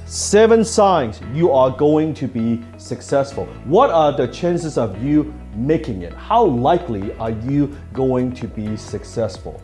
7 signs you are going to be successful. What are the chances of you making it? How likely are you going to be successful?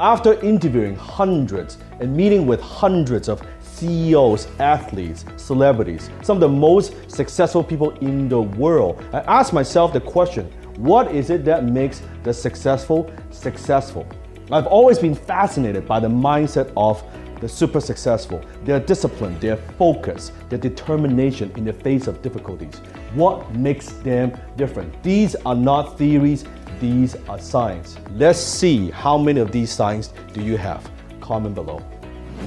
After interviewing hundreds and meeting with hundreds of CEOs, athletes, celebrities, some of the most successful people in the world, I asked myself the question, what is it that makes the successful successful? I've always been fascinated by the mindset of the super successful, their discipline, their focus, their determination in the face of difficulties. What makes them different? These are not theories, these are signs. Let's see how many of these signs do you have. Comment below.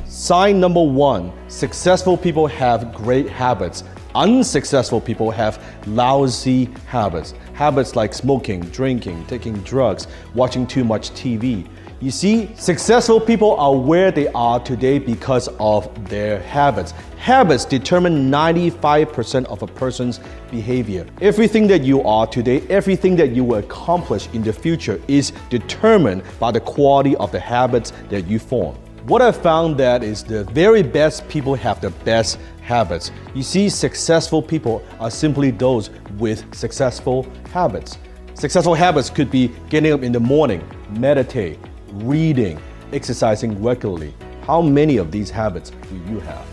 Sign number 1, successful people have great habits. Unsuccessful people have lousy habits. Habits like smoking, drinking, taking drugs, watching too much TV. You see, successful people are where they are today because of their habits. Habits determine 95% of a person's behavior. Everything that you are today, everything that you will accomplish in the future is determined by the quality of the habits that you form. What I found that is the very best people have the best habits. You see, successful people are simply those with successful habits. Successful habits could be getting up in the morning, meditate, reading, exercising regularly. How many of these habits do you have?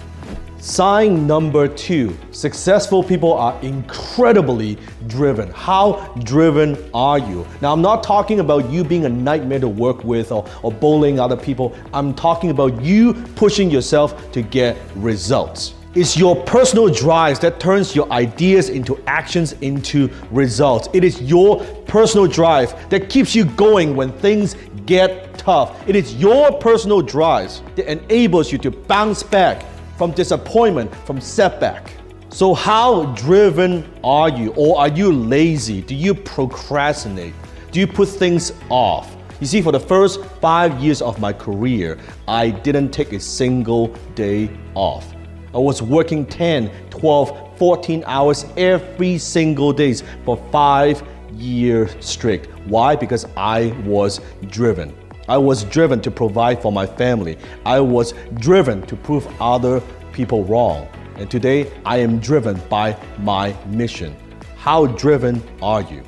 Sign number 2, successful people are incredibly driven. How driven are you? Now, I'm not talking about you being a nightmare to work with or bullying other people. I'm talking about you pushing yourself to get results. It's your personal drive that turns your ideas into actions, into results. It is your personal drive that keeps you going when things get tough. It is your personal drive that enables you to bounce back from disappointment, from setback. So how driven are you? Or are you lazy? Do you procrastinate? Do you put things off? You see, for the first 5 years of my career, I didn't take a single day off. I was working 10, 12, 14 hours every single day for 5 years straight. Why? Because I was driven. I was driven to provide for my family. I was driven to prove other people wrong. And today, I am driven by my mission. How driven are you?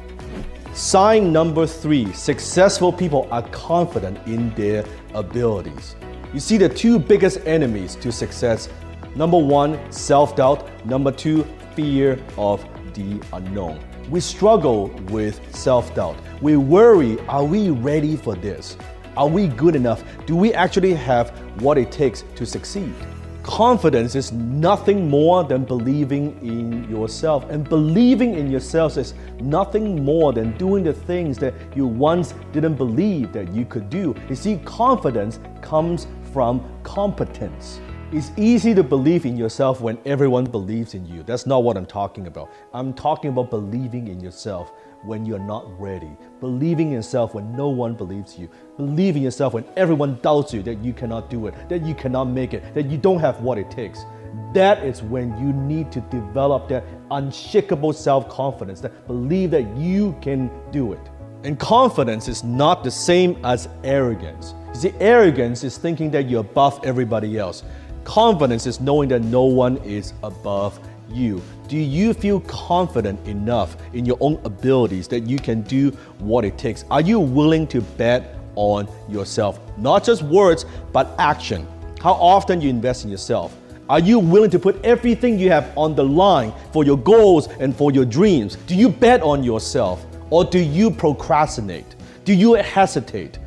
Sign number 3, successful people are confident in their abilities. You see, the 2 biggest enemies to success, number 1, self-doubt. Number 2, fear of the unknown. We struggle with self-doubt. We worry, are we ready for this? Are we good enough? Do we actually have what it takes to succeed? Confidence is nothing more than believing in yourself. And believing in yourself is nothing more than doing the things that you once didn't believe that you could do. You see, confidence comes from competence. It's easy to believe in yourself when everyone believes in you. That's not what I'm talking about. I'm talking about believing in yourself when you're not ready. Believing in yourself when no one believes you. Believing in yourself when everyone doubts you that you cannot do it, that you cannot make it, that you don't have what it takes. That is when you need to develop that unshakable self-confidence, that believe that you can do it. And confidence is not the same as arrogance. You see, arrogance is thinking that you're above everybody else. Confidence is knowing that no one is above you. Do you feel confident enough in your own abilities that you can do what it takes? Are you willing to bet on yourself? Not just words, but action. How often you invest in yourself? Are you willing to put everything you have on the line for your goals and for your dreams? Do you bet on yourself or do you procrastinate? Do you hesitate?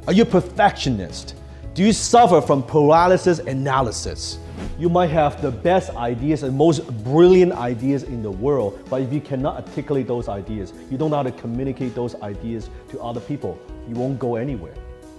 Are you a perfectionist? Do you suffer from paralysis analysis? You might have the best ideas and most brilliant ideas in the world, but if you cannot articulate those ideas, you don't know how to communicate those ideas to other people, you won't go anywhere.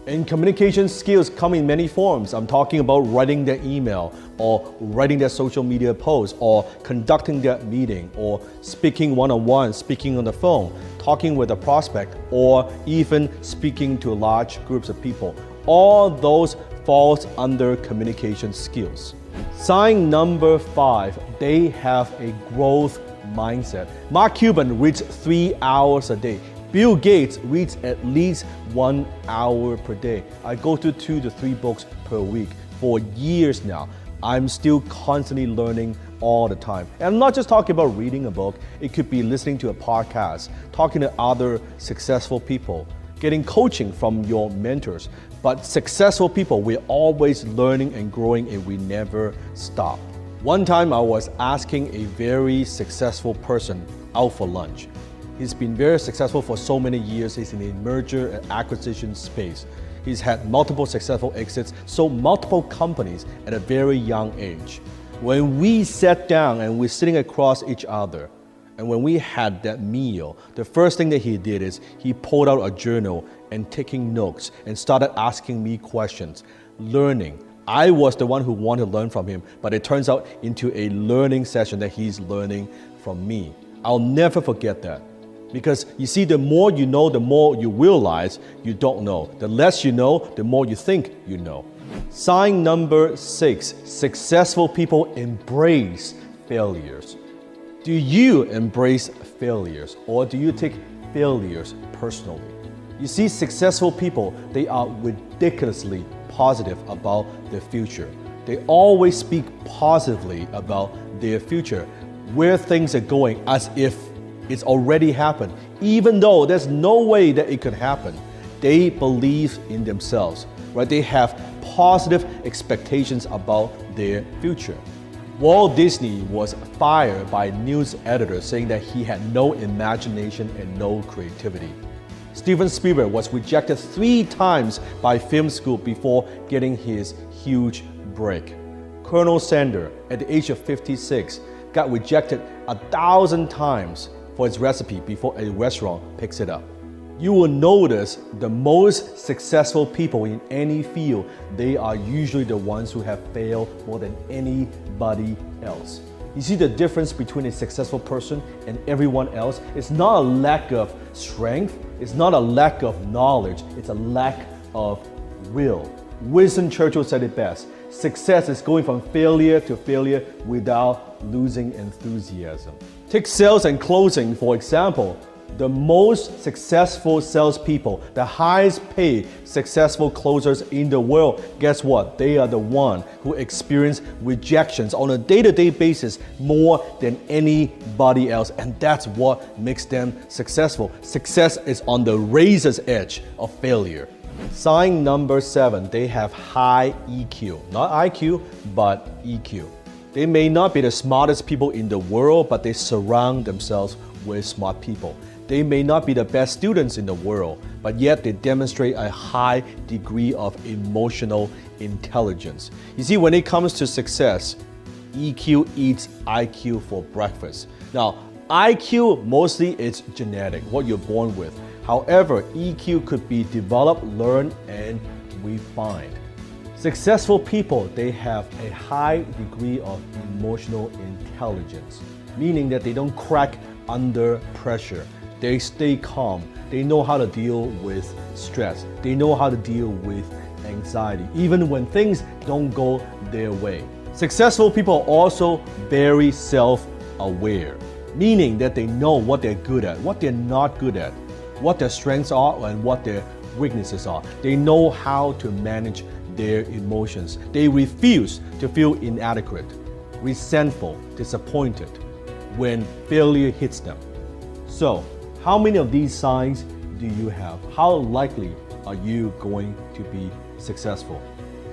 And communication skills come in many forms. I'm talking about writing their email, or writing their social media post, or conducting their meeting, or speaking one-on-one, speaking on the phone, talking with a prospect, or even speaking to large groups of people. All those falls under communication skills. Sign number 5, they have a growth mindset. Mark Cuban reads 3 hours a day. Bill Gates reads at least 1 hour per day. I go through 2 to 3 books per week for years now. I'm still constantly learning all the time. And I'm not just talking about reading a book. It could be listening to a podcast, talking to other successful people, getting coaching from your mentors. But successful people, we're always learning and growing and we never stop. One time I was asking a very successful person out for lunch. He's been very successful for so many years. He's in the merger and acquisition space. He's had multiple successful exits, sold multiple companies at a very young age. When we sat down and we're sitting across each other, and when we had that meal, the first thing that he did is he pulled out a journal and taking notes and started asking me questions, learning. I was the one who wanted to learn from him, but it turns out into a learning session that he's learning from me. I'll never forget that. Because you see, the more you know, the more you realize you don't know. The less you know, the more you think you know. Sign number 6, successful people embrace failures. Do you embrace failures or do you take failures personally? You see, successful people, they are ridiculously positive about their future. They always speak positively about their future, where things are going, as if it's already happened. Even though there's no way that it could happen, they believe in themselves, right? They have positive expectations about their future. Walt Disney was fired by news editors saying that he had no imagination and no creativity. Steven Spielberg was rejected 3 times by film school before getting his huge break. Colonel Sanders, at the age of 56, got rejected 1,000 times for his recipe before a restaurant picks it up. You will notice the most successful people in any field, they are usually the ones who have failed more than anybody else. You see, the difference between a successful person and everyone else is not a lack of strength, it's not a lack of knowledge, it's a lack of will. Winston Churchill said it best: success is going from failure to failure without losing enthusiasm. Take sales and closing, for example. The most successful salespeople, the highest paid successful closers in the world, guess what? They are the one who experience rejections on a day-to-day basis more than anybody else. And that's what makes them successful. Success is on the razor's edge of failure. Sign number 7, they have high EQ. Not IQ, but EQ. They may not be the smartest people in the world, but they surround themselves with smart people. They may not be the best students in the world, but yet they demonstrate a high degree of emotional intelligence. You see, when it comes to success, EQ eats IQ for breakfast. Now, IQ mostly is genetic, what you're born with. However, EQ could be developed, learned, and refined. Successful people, they have a high degree of emotional intelligence, meaning that they don't crack under pressure. They stay calm. They know how to deal with stress. They know how to deal with anxiety, even when things don't go their way. Successful people are also very self-aware, meaning that they know what they're good at, what they're not good at, what their strengths are and what their weaknesses are. They know how to manage their emotions. They refuse to feel inadequate, resentful, disappointed when failure hits them. So, how many of these signs do you have? How likely are you going to be successful?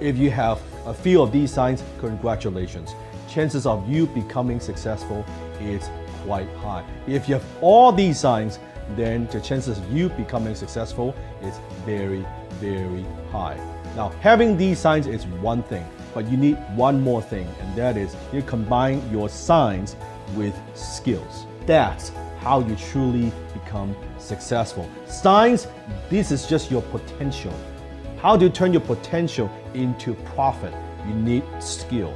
If you have a few of these signs, congratulations. Chances of you becoming successful is quite high. If you have all these signs, then the chances of you becoming successful is very, very high. Now, having these signs is one thing, but you need one more thing, and that is you combine your signs with skills. That's how you truly become successful. Signs, this is just your potential. How do you turn your potential into profit? You need skill.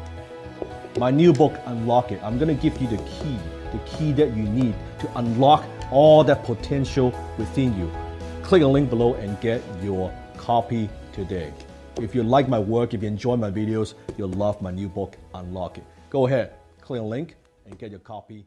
My new book, Unlock It, I'm gonna give you the key that you need to unlock all that potential within you. Click the link below and get your copy today. If you like my work, if you enjoy my videos, you'll love my new book, Unlock It. Go ahead, click the link and get your copy